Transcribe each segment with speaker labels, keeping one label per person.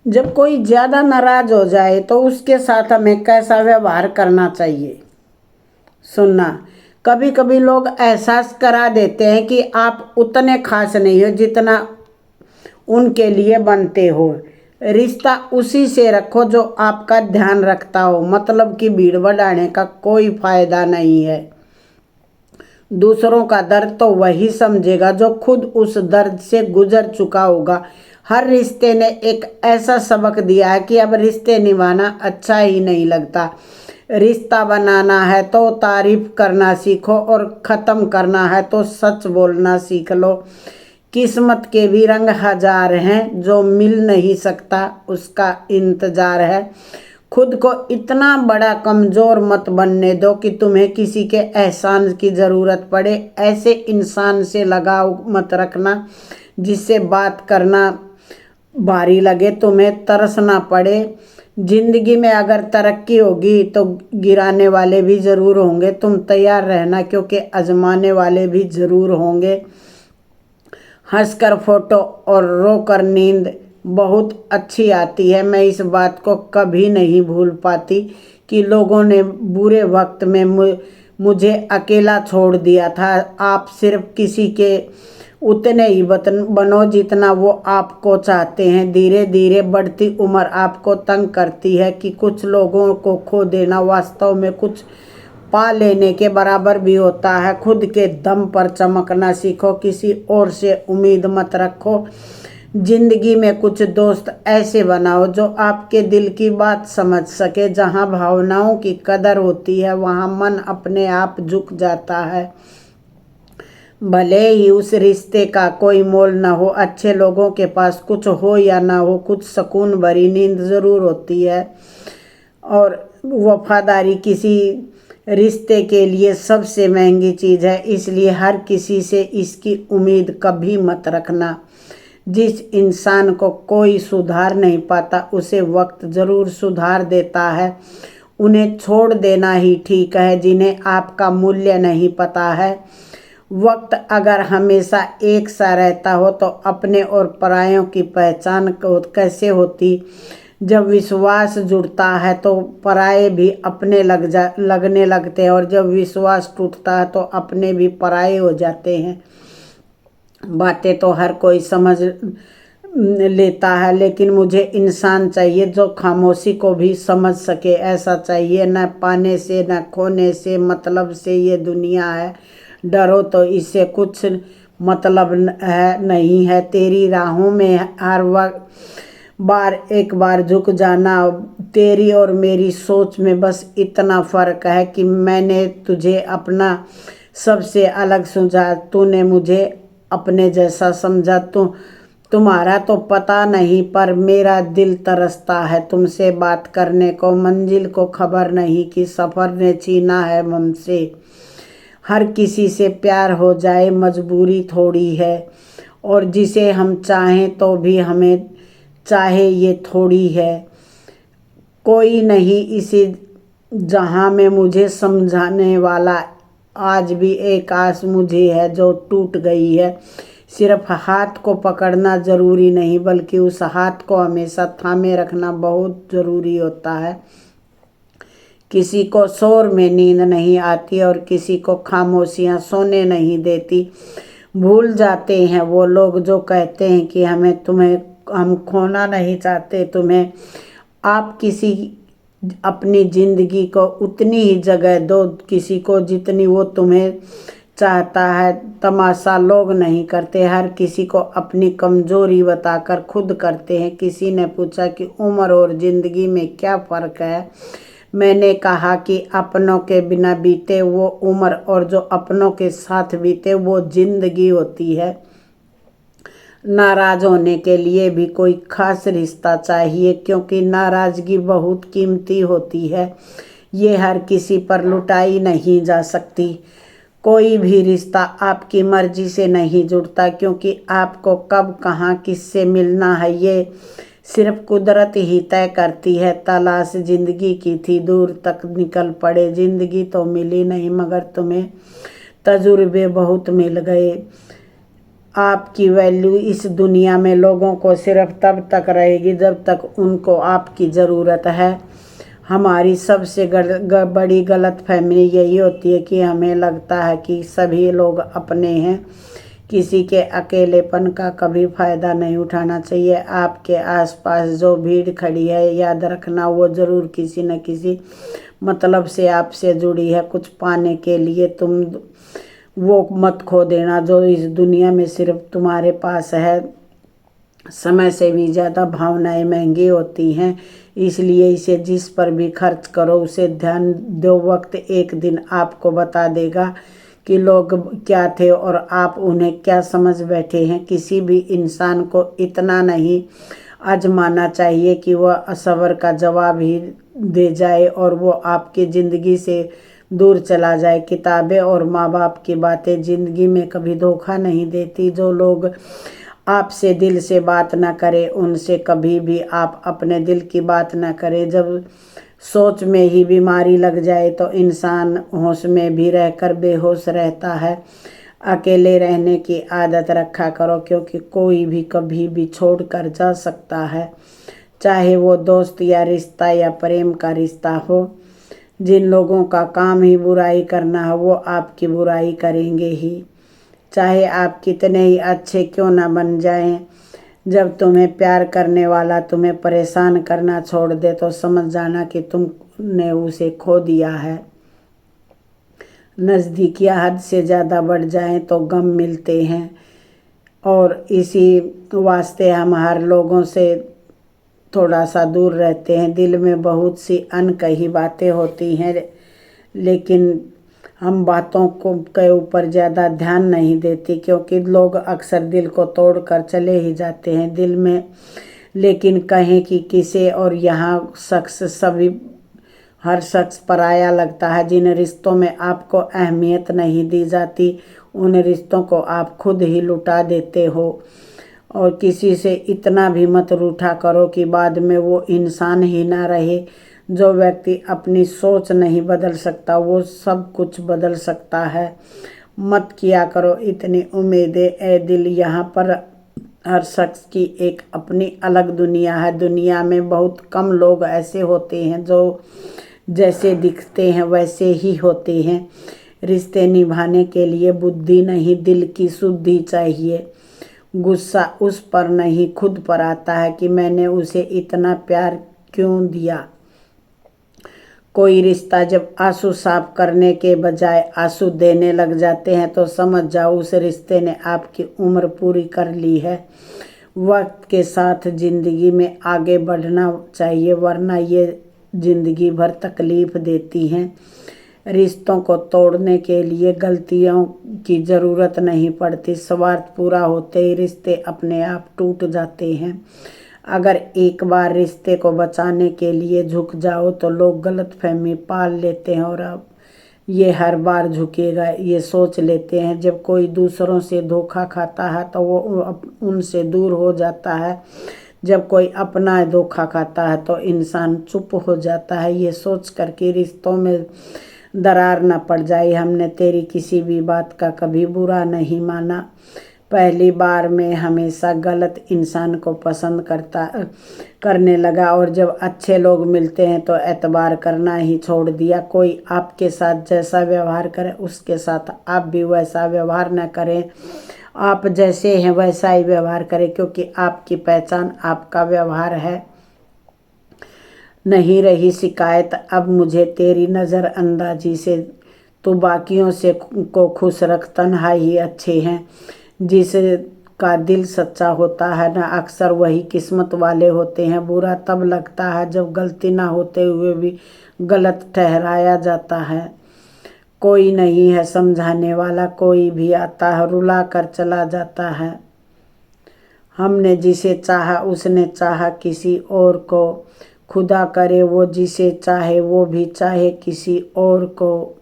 Speaker 1: जब कोई ज़्यादा नाराज हो जाए तो उसके साथ हमें कैसा व्यवहार करना चाहिए। सुनना, कभी कभी लोग एहसास करा देते हैं कि आप उतने खास नहीं हो जितना उनके लिए बनते हो। रिश्ता उसी से रखो जो आपका ध्यान रखता हो। मतलब की भीड़ बढ़ाने का कोई फायदा नहीं है। दूसरों का दर्द तो वही समझेगा जो खुद उस दर्द से गुजर चुका होगा। हर रिश्ते ने एक ऐसा सबक दिया है कि अब रिश्ते निभाना अच्छा ही नहीं लगता। रिश्ता बनाना है तो तारीफ करना सीखो और ख़त्म करना है तो सच बोलना सीख लो। किस्मत के भी रंग हजार हैं, जो मिल नहीं सकता उसका इंतजार है। खुद को इतना बड़ा कमज़ोर मत बनने दो कि तुम्हें किसी के एहसान की ज़रूरत पड़े। ऐसे इंसान से लगाव मत रखना जिससे बात करना भारी लगे, तुम्हें तरस ना पड़े। जिंदगी में अगर तरक्की होगी तो गिराने वाले भी ज़रूर होंगे। तुम तैयार रहना क्योंकि आजमाने वाले भी ज़रूर होंगे। हंसकर फोटो और रोकर नींद बहुत अच्छी आती है। मैं इस बात को कभी नहीं भूल पाती कि लोगों ने बुरे वक्त में मुझे अकेला छोड़ दिया था। आप सिर्फ किसी के उतने ही बनो जितना वो आपको चाहते हैं। धीरे धीरे बढ़ती उम्र आपको तंग करती है कि कुछ लोगों को खो देना वास्तव में कुछ पा लेने के बराबर भी होता है। खुद के दम पर चमकना सीखो, किसी और से उम्मीद मत रखो। जिंदगी में कुछ दोस्त ऐसे बनाओ जो आपके दिल की बात समझ सके। जहाँ भावनाओं की कदर होती है वहाँ मन अपने आप झुक जाता है। भले ही उस रिश्ते का कोई मोल न हो, अच्छे लोगों के पास कुछ हो या ना हो, कुछ सुकून भरी नींद ज़रूर होती है। और वफादारी किसी रिश्ते के लिए सबसे महंगी चीज़ है, इसलिए हर किसी से इसकी उम्मीद कभी मत रखना। जिस इंसान को कोई सुधार नहीं पाता उसे वक्त ज़रूर सुधार देता है। उन्हें छोड़ देना ही ठीक है जिन्हें आपका मूल्य नहीं पता है। वक्त अगर हमेशा एक सा रहता हो तो अपने और परायों की पहचान कैसे होती। जब विश्वास जुड़ता है तो पराये भी अपने लगने लगते हैं और जब विश्वास टूटता है तो अपने भी पराये हो जाते हैं। बातें तो हर कोई समझ लेता है, लेकिन मुझे इंसान चाहिए जो खामोशी को भी समझ सके। ऐसा चाहिए, न पाने से न खोने से मतलब से ये दुनिया है। डरो तो इससे कुछ मतलब है नहीं है। तेरी राहों में हर वक्त एक बार झुक जाना। तेरी और मेरी सोच में बस इतना फ़र्क है कि मैंने तुझे अपना सबसे अलग समझा, तूने मुझे अपने जैसा समझा। तुम्हारा तो पता नहीं पर मेरा दिल तरसता है तुमसे बात करने को। मंजिल को खबर नहीं कि सफ़र ने छीना है हमसे। हर किसी से प्यार हो जाए मजबूरी थोड़ी है, और जिसे हम चाहें तो भी हमें चाहे ये थोड़ी है। कोई नहीं इसी जहां में मुझे समझाने वाला। आज भी एक आस मुझे है जो टूट गई है। सिर्फ हाथ को पकड़ना ज़रूरी नहीं बल्कि उस हाथ को हमेशा थामे रखना बहुत ज़रूरी होता है। किसी को शोर में नींद नहीं आती और किसी को खामोशियाँ सोने नहीं देती। भूल जाते हैं वो लोग जो कहते हैं कि हम खोना नहीं चाहते तुम्हें। आप किसी अपनी ज़िंदगी को उतनी ही जगह दो किसी को जितनी वो तुम्हें चाहता है। तमाशा लोग नहीं करते, हर किसी को अपनी कमज़ोरी बताकर खुद करते हैं। किसी ने पूछा कि उम्र और ज़िंदगी में क्या फ़र्क है। मैंने कहा कि अपनों के बिना बीते वो उम्र और जो अपनों के साथ बीते वो ज़िंदगी होती है। नाराज़ होने के लिए भी कोई खास रिश्ता चाहिए क्योंकि नाराज़गी बहुत कीमती होती है। ये हर किसी पर लुटाई नहीं जा सकती। कोई भी रिश्ता आपकी मर्जी से नहीं जुड़ता क्योंकि आपको कब कहाँ किससे मिलना है ये सिर्फ कुदरत ही तय करती है। तलाश जिंदगी की थी दूर तक निकल पड़े। जिंदगी तो मिली नहीं मगर तुम्हें तजुर्बे बहुत मिल गए। आपकी वैल्यू इस दुनिया में लोगों को सिर्फ तब तक रहेगी जब तक उनको आपकी ज़रूरत है। हमारी सबसे बड़ी गलतफहमी यही होती है कि हमें लगता है कि सभी लोग अपने हैं। किसी के अकेलेपन का कभी फ़ायदा नहीं उठाना चाहिए। आपके आसपास जो भीड़ खड़ी है, याद रखना वो ज़रूर किसी न किसी मतलब से आपसे जुड़ी है। कुछ पाने के लिए तुम वो मत खो देना जो इस दुनिया में सिर्फ तुम्हारे पास है। समय से भी ज़्यादा भावनाएं महंगी होती हैं, इसलिए इसे जिस पर भी खर्च करो उसे ध्यान दो। वक्त एक दिन आपको बता देगा कि लोग क्या थे और आप उन्हें क्या समझ बैठे हैं। किसी भी इंसान को इतना नहीं आजमाना चाहिए कि वह असबर का जवाब ही दे जाए और वो आपकी ज़िंदगी से दूर चला जाए। किताबें और माँ बाप की बातें ज़िंदगी में कभी धोखा नहीं देती। जो लोग आपसे दिल से बात ना करें उनसे कभी भी आप अपने दिल की बात ना करें। जब सोच में ही बीमारी लग जाए तो इंसान होश में भी रहकर बेहोश रहता है। अकेले रहने की आदत रखा करो, क्योंकि कोई भी कभी भी छोड़ कर जा सकता है, चाहे वो दोस्त या रिश्ता या प्रेम का रिश्ता हो। जिन लोगों का काम ही बुराई करना है वो आपकी बुराई करेंगे ही, चाहे आप कितने ही अच्छे क्यों ना बन जाएं। जब तुम्हें प्यार करने वाला तुम्हें परेशान करना छोड़ दे तो समझ जाना कि तुमने उसे खो दिया है। नज़दीकियाँ हद से ज़्यादा बढ़ जाएं तो गम मिलते हैं, और इसी वास्ते हम हर लोगों से थोड़ा सा दूर रहते हैं। दिल में बहुत सी अनकही बातें होती हैं, लेकिन हम बातों को के ऊपर ज़्यादा ध्यान नहीं देते, क्योंकि लोग अक्सर दिल को तोड़ कर चले ही जाते हैं दिल में। लेकिन कहें कि किसे और यहाँ हर शख्स पराया लगता है। जिन रिश्तों में आपको अहमियत नहीं दी जाती उन रिश्तों को आप खुद ही लुटा देते हो। और किसी से इतना भी मत रूठा करो कि बाद में वो इंसान ही ना रहे। जो व्यक्ति अपनी सोच नहीं बदल सकता वो सब कुछ बदल सकता है। मत किया करो इतनी उम्मीदें ए दिल। यहाँ पर हर शख्स की एक अपनी अलग दुनिया है। दुनिया में बहुत कम लोग ऐसे होते हैं जो जैसे दिखते हैं वैसे ही होते हैं। रिश्ते निभाने के लिए बुद्धि नहीं दिल की शुद्धि चाहिए। गुस्सा उस पर नहीं खुद पर आता है कि मैंने उसे इतना प्यार क्यों दिया। कोई रिश्ता जब आंसू साफ करने के बजाय आंसू देने लग जाते हैं तो समझ जाओ उस रिश्ते ने आपकी उम्र पूरी कर ली है। वक्त के साथ ज़िंदगी में आगे बढ़ना चाहिए, वरना ये ज़िंदगी भर तकलीफ़ देती हैं। रिश्तों को तोड़ने के लिए गलतियों की ज़रूरत नहीं पड़ती। स्वार्थ पूरा होते ही रिश्ते अपने आप टूट जाते हैं। अगर एक बार रिश्ते को बचाने के लिए झुक जाओ तो लोग गलतफहमी पाल लेते हैं और अब ये हर बार झुकेगा ये सोच लेते हैं। जब कोई दूसरों से धोखा खाता है तो वो उनसे दूर हो जाता है। जब कोई अपना धोखा खाता है तो इंसान चुप हो जाता है, ये सोच कर कि रिश्तों में दरार न पड़ जाए। हमने तेरी किसी भी बात का कभी बुरा नहीं माना। पहली बार में हमेशा गलत इंसान को पसंद करने लगा, और जब अच्छे लोग मिलते हैं तो एतबार करना ही छोड़ दिया। कोई आपके साथ जैसा व्यवहार करे उसके साथ आप भी वैसा व्यवहार न करें। आप जैसे हैं वैसा ही व्यवहार करें, क्योंकि आपकी पहचान आपका व्यवहार है। नहीं रही शिकायत अब मुझे तेरी नज़रअंदाजी से। तू बाकियों से को खुश रख, तन्हाई ही अच्छे हैं। जिसका दिल सच्चा होता है ना अक्सर वही किस्मत वाले होते हैं। बुरा तब लगता है जब गलती ना होते हुए भी गलत ठहराया जाता है। कोई नहीं है समझाने वाला, कोई भी आता है रुला कर चला जाता है। हमने जिसे चाहा उसने चाहा किसी और को। खुदा करे वो जिसे चाहे वो भी चाहे किसी और को।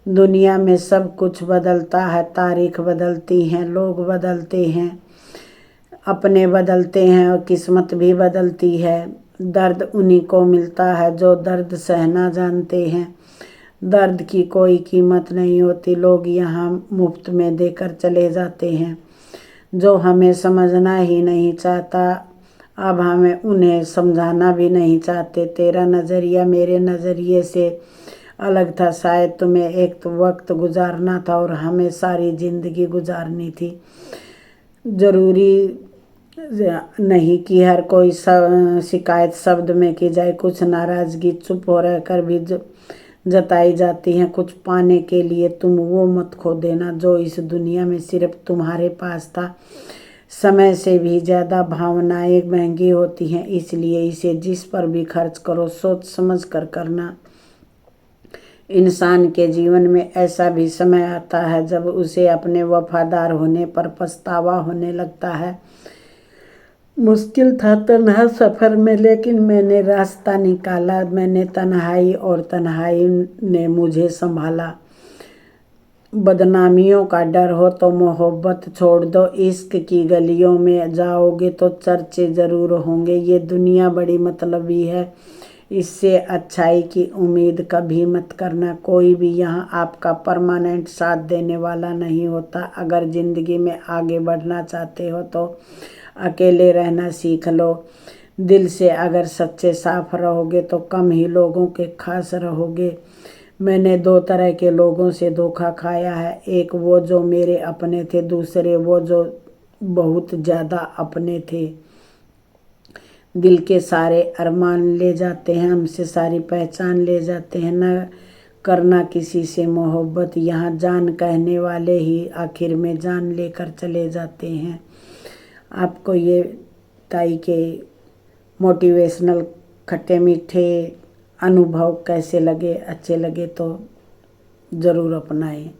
Speaker 1: दुनिया में सब कुछ बदलता है, तारीख बदलती हैं, लोग बदलते हैं, अपने बदलते हैं और किस्मत भी बदलती है। दर्द उन्हीं को मिलता है जो दर्द सहना जानते हैं। दर्द की कोई कीमत नहीं होती, लोग यहाँ मुफ्त में देकर चले जाते हैं। जो हमें समझना ही नहीं चाहता, अब हमें उन्हें समझाना भी नहीं चाहते। तेरा नज़रिया मेरे नज़रिए से अलग था। शायद तुम्हें एक तो वक्त गुजारना था और हमें सारी ज़िंदगी गुजारनी थी। ज़रूरी नहीं कि हर कोई शिकायत शब्द में की जाए। कुछ नाराज़गी चुप हो रहकर भी जताई जाती हैं। कुछ पाने के लिए तुम वो मत खो देना जो इस दुनिया में सिर्फ तुम्हारे पास था। समय से भी ज़्यादा भावनाएं महंगी होती हैं, इसलिए इसे जिस पर भी खर्च करो सोच समझ कर करना। इंसान के जीवन में ऐसा भी समय आता है जब उसे अपने वफादार होने पर पछतावा होने लगता है। मुश्किल था तन्हा सफ़र में, लेकिन मैंने रास्ता निकाला। मैंने तन्हाई और तन्हाई ने मुझे संभाला। बदनामियों का डर हो तो मोहब्बत छोड़ दो। इश्क की गलियों में जाओगे तो चर्चे ज़रूर होंगे। ये दुनिया बड़ी मतलबी है, इससे अच्छाई की उम्मीद कभी मत करना। कोई भी यहाँ आपका परमानेंट साथ देने वाला नहीं होता। अगर ज़िंदगी में आगे बढ़ना चाहते हो तो अकेले रहना सीख लो। दिल से अगर सच्चे साफ रहोगे तो कम ही लोगों के खास रहोगे। मैंने दो तरह के लोगों से धोखा खाया है, एक वो जो मेरे अपने थे, दूसरे वो जो बहुत ज़्यादा अपने थे। दिल के सारे अरमान ले जाते हैं हमसे, सारी पहचान ले जाते हैं। न करना किसी से मोहब्बत, यहाँ जान कहने वाले ही आखिर में जान लेकर चले जाते हैं। आपको ये ताई के मोटिवेशनल खट्टे मीठे अनुभव कैसे लगे? अच्छे लगे तो ज़रूर अपनाएं।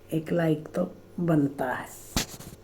Speaker 1: एक लाइक तो बनता है।